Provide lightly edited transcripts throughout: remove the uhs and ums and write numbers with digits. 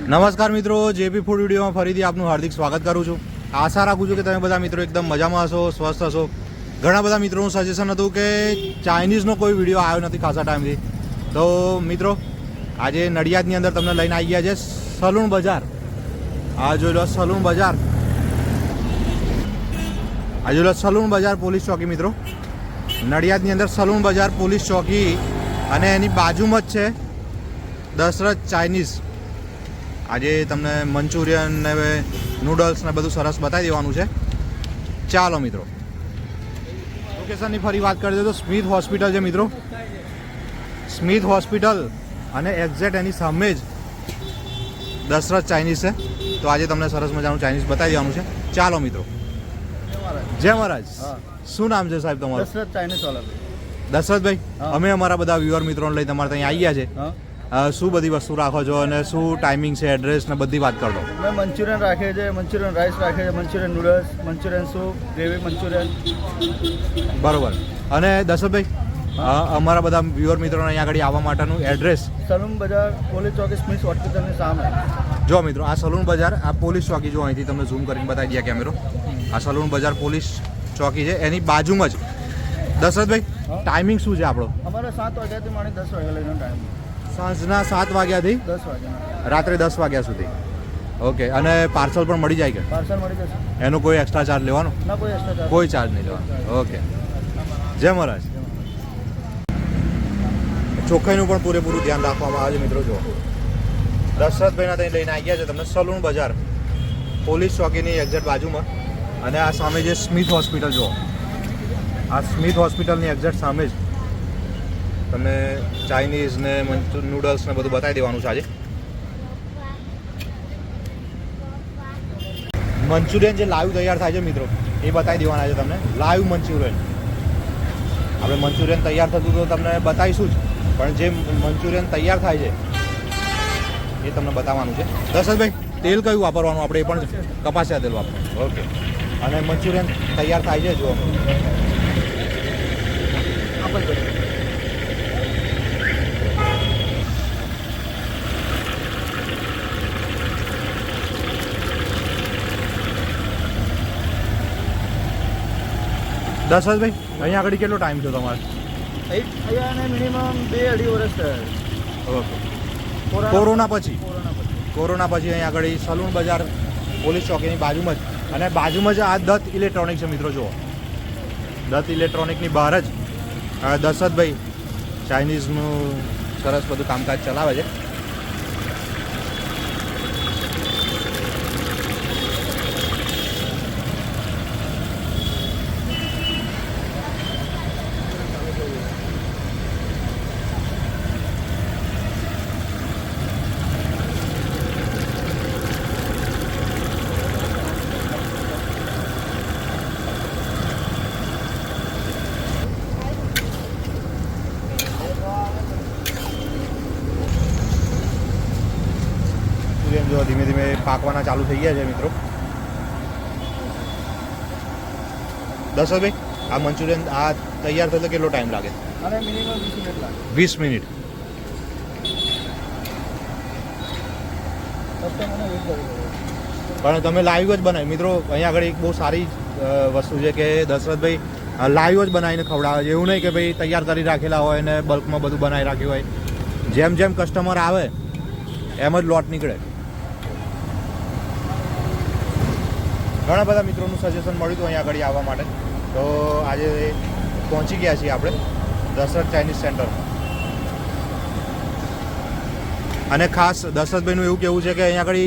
નમસ્કાર મિત્રો, JP food વિડીયોમાં ફરીથી આપનું હાર્દિક સ્વાગત કરું છું. આશા રાખું છું કે તમે બધા મિત્રો એકદમ મજામાં હશો, સ્વસ્થ હશો. ઘણા બધા મિત્રોનું સજેશન હતું કે ચાઇનીઝનો કોઈ વિડીયો આવ્યો નથી ખાસા ટાઈમથી. તો મિત્રો આજે નડિયાદની અંદર તમને લઈને આવી ગયા છે સલૂન બજાર. આ જોઈ લો સલૂન બજાર, આ જોઈ લો સલૂન બજાર પોલીસ ચોકી. મિત્રો નડિયાદની અંદર સલૂન બજાર પોલીસ ચોકી અને એની બાજુમાં જ છે દશરથ ચાઇનીઝ. આજે તમને મંચુરિયન ને નૂડલ્સ ને બધું સરસ બતાવી દેવાનું છે. ચાલો મિત્રો, લોકેશનની ફરી વાત કરી દે તો સ્મિથ હોસ્પિટલ છે મિત્રો, સ્મિથ હોસ્પિટલ અને એક્ઝેક્ટ એની સામે જ દશરથ ચાઇનીઝ છે. તો આજે તમને સરસ મજાનું ચાઇનીઝ બતાવી દેવાનું છે. ચાલો મિત્રો. જય મહારાજ. શું નામ છે સાહેબ તમારું? દશરથ ચાઇનીઝ વાળા. દશરથભાઈ, અમે અમારા બધા વ્યુઅર મિત્રોને લઈ તમારે ત્યાં આવી ગયા છે. શું બધી વસ્તુ રાખો છો અને શું ટાઈમિંગ છે, એડ્રેસ ને બધી વાત કરી દો. મેં મંચુરિયન રાખે છે, મંચુરિયન રાઈસ રાખે છે, Manchurian noodles, Manchurian soup, gravy Manchurian. બરોબર. અને દશરથભાઈ, અમારા બધા વ્યુઅર મિત્રોને અહીંયા આગળ આવવા માટેનું એડ્રેસ? સલૂન બજાર પોલીસ ચોકી સ્મિથ હોસ્પિટલની સામે. જો મિત્રો, આ સલૂન બજાર, આ પોલીસ ચોકી જો અહીંથી તમને ઝૂમ કરીને બતાવી દઈએ કેમેરો. આ સલૂન બજાર પોલીસ ચોકી છે, એની બાજુમાં જ. દશરથભાઈ, ટાઈમિંગ શું છે આપણો? અમારે 7 વાગ્યાથી માંડી 10 વાગ્યા લગીનો ટાઈમ. સાંજના 7 વાગ્યાથી 10 વાગ્યા, રાત્રે 10 વાગ્યા સુધી. ઓકે. અને પાર્સલ પણ મળી જાય કે? પાર્સલ મળી જશે. એનો કોઈ એક્સ્ટ્રા ચાર્જ લેવાનો? ના, કોઈ એક્સ્ટ્રા ચાર્જ. કોઈ ચાર્જ નહીં લેવાનો. ઓકે. જય મહારાજ. ચોખ્ખાઈનું પણ પૂરેપૂરું ધ્યાન રાખવામાં આવે છે મિત્રો. જો દશરથભાઈના ત્યાં લઈને આવી ગયા છે તમને સલૂન બજાર પોલીસ ચોકીની એક્ઝેક્ટ બાજુમાં. અને આ સામે જે સ્મિથ હોસ્પિટલ જુઓ, આ સ્મિથ હોસ્પિટલની એક્ઝેક્ટ સામે જ તમને ચાઇનીઝ ને નૂડલ્સ ને બધું બતાવી દેવાનું છે. આજે મંચુરિયન જે લાઈવ તૈયાર થાય છે મિત્રો, એ બતાવી દેવાના છે તમને. લાઈવ મંચુરિયન, આપણે મંચુરિયન તૈયાર થતું તો તમને બતાવીશું જ, પણ જે મંચુરિયન તૈયાર થાય છે એ તમને બતાવવાનું છે. દશરથભાઈ, તેલ કયું વાપરવાનું આપણે? એ પણ કપાસિયા તેલ વાપરવાનું. ઓકે. અને મંચુરિયન તૈયાર થાય છે જો. દશરથભાઈ, અહીંયા આગળ કેટલો ટાઈમ છે તમારે? અહીંયા મિનિમમ 2-2.5 વર્ષ થયા. ઓકે. કોરોના પછી અહીંયા આગળ સલૂન બજાર પોલીસ ચોકીની બાજુમાં જ. અને બાજુમાં જ આ દત્ત ઇલેક્ટ્રોનિક છે મિત્રો. જુઓ, દત્ત ઇલેક્ટ્રોનિકની બહાર જ દશરથભાઈ ચાઇનીઝનું સરસ બધું કામકાજ ચલાવે છે. જો ધીમે ધીમે પાકવાના ચાલુ થઈ ગયા છે મિત્રો. દશરથભાઈ, આ મંચુરિયન આ તૈયાર થતા કેટલો ટાઈમ લાગે? અને મિનિમમ 20 મિનિટ લાગે. 20 મિનિટ. પણ તમે લાઈવ જ બનાવી મિત્રો. અહીંયા આગળ એક બહુ સારી વસ્તુ છે કે દશરથભાઈ લાઈવ જ બનાવીને ખવડાવે છે. એવું નહીં કે ભાઈ તૈયાર કરી રાખેલા હોય ને બલ્કમાં બધું બનાવી રાખ્યું હોય. જેમ જેમ કસ્ટમર આવે એમ જ લોટ નીકળે. ઘણા બધા મિત્રોનું સજેશન મળ્યું હતું અહીંયા આગળ આવવા માટે. તો આજે પહોંચી ગયા છીએ આપણે દશરથ ચાઇનીઝ સેન્ટર. અને ખાસ દશરથભાઈનું એવું કહેવું છે કે અહીંયા આગળ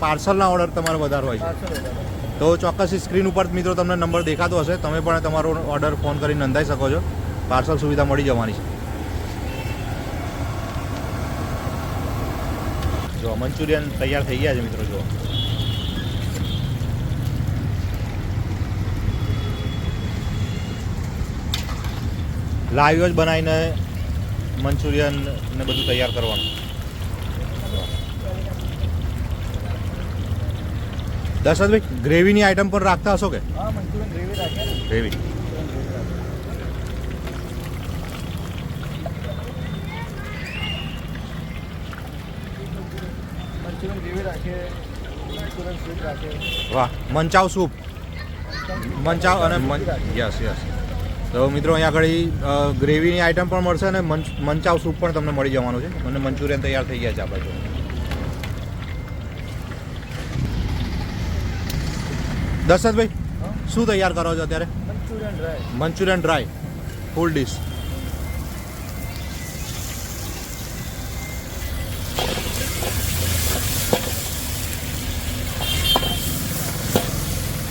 પાર્સલના ઓર્ડર તમારે વધારે હોય છે. તો ચોક્કસ સ્ક્રીન ઉપર મિત્રો તમને નંબર દેખાતો હશે, તમે પણ તમારો ઓર્ડર ફોન કરીને નોંધાવી શકો છો. પાર્સલ સુવિધા મળી જવાની છે. જો મંચુરિયન તૈયાર થઈ ગયા છે મિત્રો. જો લાઈવ જ બનાવીને મંચુરિયન ને બધું તૈયાર કરવાનું. દશરથભાઈ, ગ્રેવીની આઈટમ પણ રાખતા હશો કે? હા, મંચુરિયન ગ્રેવી રાખે. ગ્રેવી. મંચુરિયન ગ્રેવી રાખીએ, મંચુરિયન સ્વીટ રાખીએ. વાહ, મંચાવ સૂપ, મંચાવ અને યસ યસ. તો મિત્રો અહીંયા આગળ ગ્રેવીની આઈટમ પણ મળશે અને મંચાવ સૂપ પણ તમને મળી જવાનું છે અને મંચુરિયન તૈયાર થઈ ગયા છે આ બાજુ. દશરથભાઈ, શું તૈયાર કરો છો અત્યારે? Manchurian dry. મંચુરિયન ડ્રાય ફૂલ ડીશ.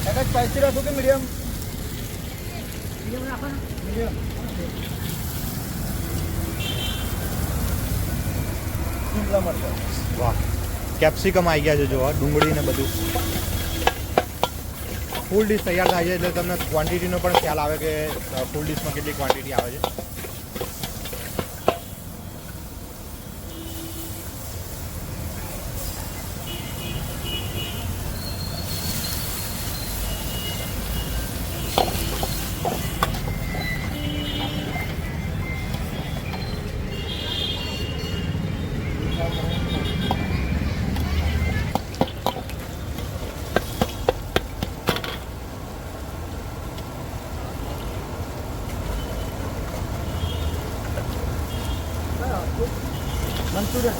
કાકા સ્પાઈસી રાખો કે મીડિયમ? મીડિયમ રાખો ને. મીડિયમ. શિમલા મરચાં. વાહ, કેપ્સિકમ આવી ગયા છે જોવા, ડુંગળી ને બધું. ફૂલ ડીશ તૈયાર થાય છે એટલે તમને ક્વોન્ટિટીનો પણ ખ્યાલ આવે કે ફૂલ ડીશમાં કેટલી ક્વોન્ટિટી આવે છે. મંચુરિયન.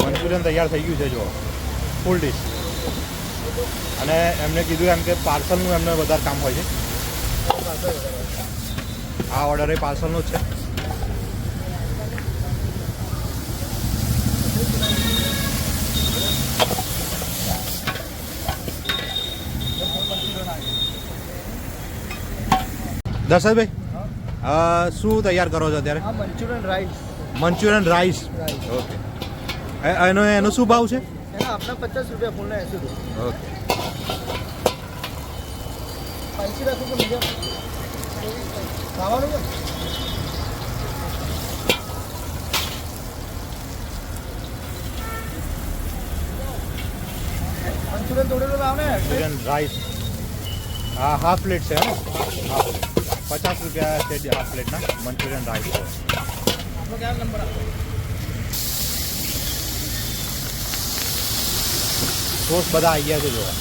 મંચુરિયન તૈયાર થઈ ગયું છે જો, ફૂલ ડીશ. અને એમને કીધું એમ કે પાર્સલનું એમને વધારે કામ હોય છે. આ ઓર્ડર એ પાર્સલનો જ છે. દશરથભાઈ, શું તૈયાર કરો છો અત્યારે? હા, Manchurian rice. Manchurian rice. Okay. એનો શું ભાવ છે? એના આપણા 50 રૂપિયા, ફૂલના 80 રૂપિયા. ઓકે. સ્પાઈસી રાખો કે મીડિયમ? ખાવાનું છે? મંચુરિયન તોડેલું લાવ ને. Manchurian rice. હા, હાફ પ્લેટ છે ને? હાફ પ્લેટ 50 રૂપિયા છે હાફ પ્લેટના મંચુરિયન રાઈસ. આપણો ક્યાં નંબર આપો? સોસ બધા આવી ગયા છે જોવા.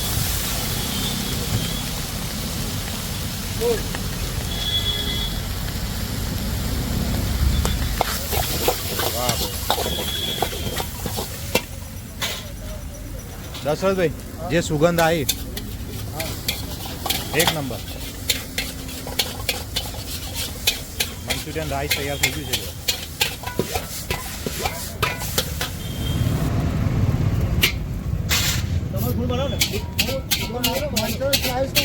વાહ દશરથભાઈ, જે સુગંધ આવી એક નંબર. મંચુરિયન રાઈસ તૈયાર થઈ ગયું છે જો.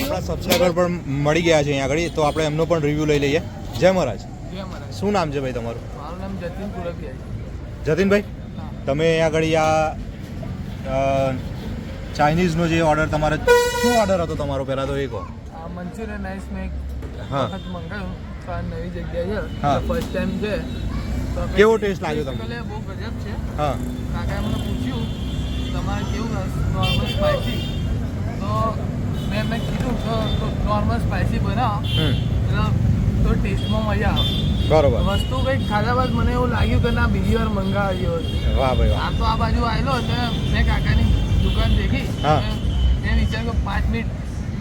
આપણા સબસ્ક્રાઈબર પણ મળી ગયા છે અહીંયા આગળ, તો આપણે એમનો પણ રિવ્યૂ લઈ લઈએ. જય મહારાજ. જય મહારાજ. શું નામ છે ભાઈ તમારું? મારું નામ જતીન પુરકિયા. જતીનભાઈ, તમે અહીંયા આગળ આ ચાઇનીઝનો જે ઓર્ડર તમારે, શું ઓર્ડર હતો તમારો પહેલાં તો એ કહો. આ મંચુરિયન રાઈસ મેં એક હા. વખત મંગાવ્યું તો આ નવી જગ્યાએ છે. હા. ફર્સ્ટ ટાઈમ છે. તો આપણે કેવો ટેસ્ટ લાગ્યો તમને? basically બહુ ગજબ છે. હા. કાકાએ મને પૂછ્યું તમારે કેવું નોર્મલ સ્પાઇસી, તો મેં કીધું તો નોર્મલ સ્પાઇસી બનાવો એટલે તો ટેસ્ટમાં મજા આવે. બરોબર. વસ્તુ કંઈક ખાધા બાદ મને એવું લાગ્યું કે ના બીજી વાર મંગાવવા જેવો છે. વાહ ભાઈ વાહ. આ તો આ બાજુ આવેલો એટલે મેં કાકાની દુકાન દેખી. હા. મેં વિચાર્યું કે 5 મિનિટ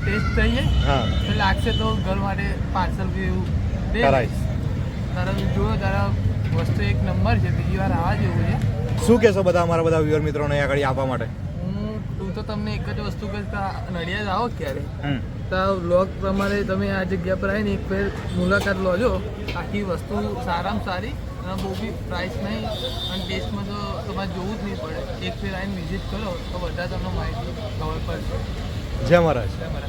ટેસ્ટ થઈ જાય હા, તો લાગશે તો ઘર માટે પાર્સલ કે એવું દે કરાઈશ. તારા જોયો તારા વસ્તુ એક નંબર છે, બીજી વાર આવવા જેવું છે. શું કહેશો બધા અમારા બધા વ્યુઅર મિત્રોને અહીંયા આગળ આપવા માટે? હું તો તમને એક જ વસ્તુ કહીશ કે નડિયાદ આવો ક્યારે હમ. તો વ્લોગ પ્રમાણે તમે આ જગ્યા પર આવીને એક ફેર મુલાકાત લોજો. આખી વસ્તુ સારામાં સારી અને બહુ બી પ્રાઇસ નહીં અને ટેસ્ટમાં તો તમારે જોવું જ નહીં પડે. એક ફેર આવીને વિઝિટ કરો તો બધા તમને માહિતી ખબર પડશે. જય મહારાજ. બરાબર.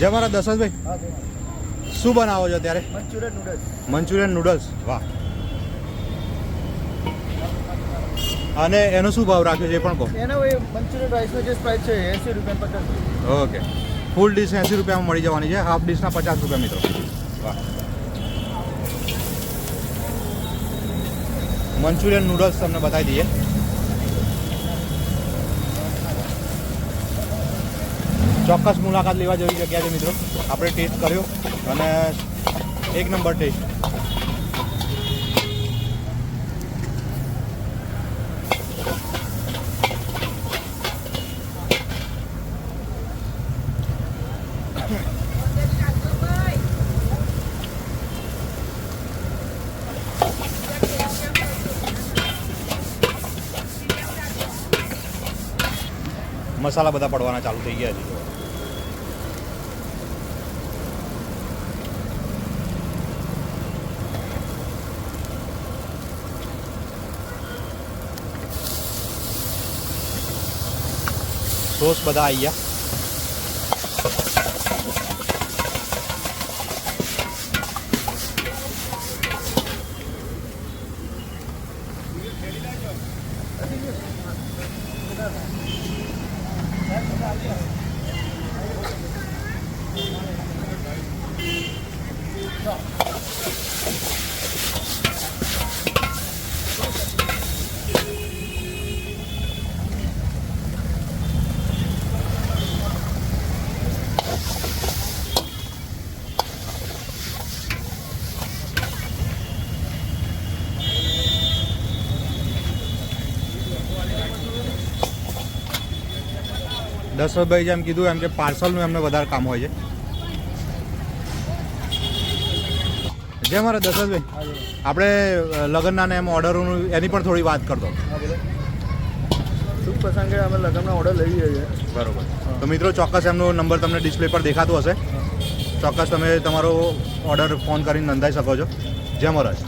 જય મહારાજ. દશરથભાઈ, શું બનાવો છો અત્યારે? Manchurian noodles. Manchurian noodles. વાહ. અને એનો શું ભાવ રાખ્યો છે એ પણ કહો. એનો એ મંચુરિયન રાઈસનો જે પ્રાઇસ છે 80 રૂપિયા 50 રૂપિયા. ઓકે. ફૂલ ડીશ 80 રૂપિયામાં મળી જવાની છે, હાફ ડીશના 50 રૂપિયા મિત્રો. વાહ. મંચુરિયન નૂડલ્સ તમને બતાવી દઈએ. ચોક્કસ મુલાકાત લેવા જેવી જગ્યા છે મિત્રો. આપણે ટેસ્ટ કર્યો અને એક નંબર ટેસ્ટ. મસાલા બધા પડવાના ચાલુ થઈ ગયા છે. સોસ બધા આવી ગયા. દશરથભાઈ જેમ કીધું એમ કે પાર્સલનું એમને વધારે કામ હોય છે. જે મારા દશરથભાઈ આપણે લગ્નના ને એમ ઓર્ડરોનું એની પણ થોડી વાત કરતો. શુભ પ્રસંગે અમે લગ્નના ઓર્ડર લઈ જઈએ. બરોબર. તો મિત્રો ચોક્કસ એમનો નંબર તમને ડિસ્પ્લે પર દેખાતો હશે. ચોક્કસ તમે તમારો ઓર્ડર ફોન કરીને નોંધાઈ શકો છો. જય મહારાજ.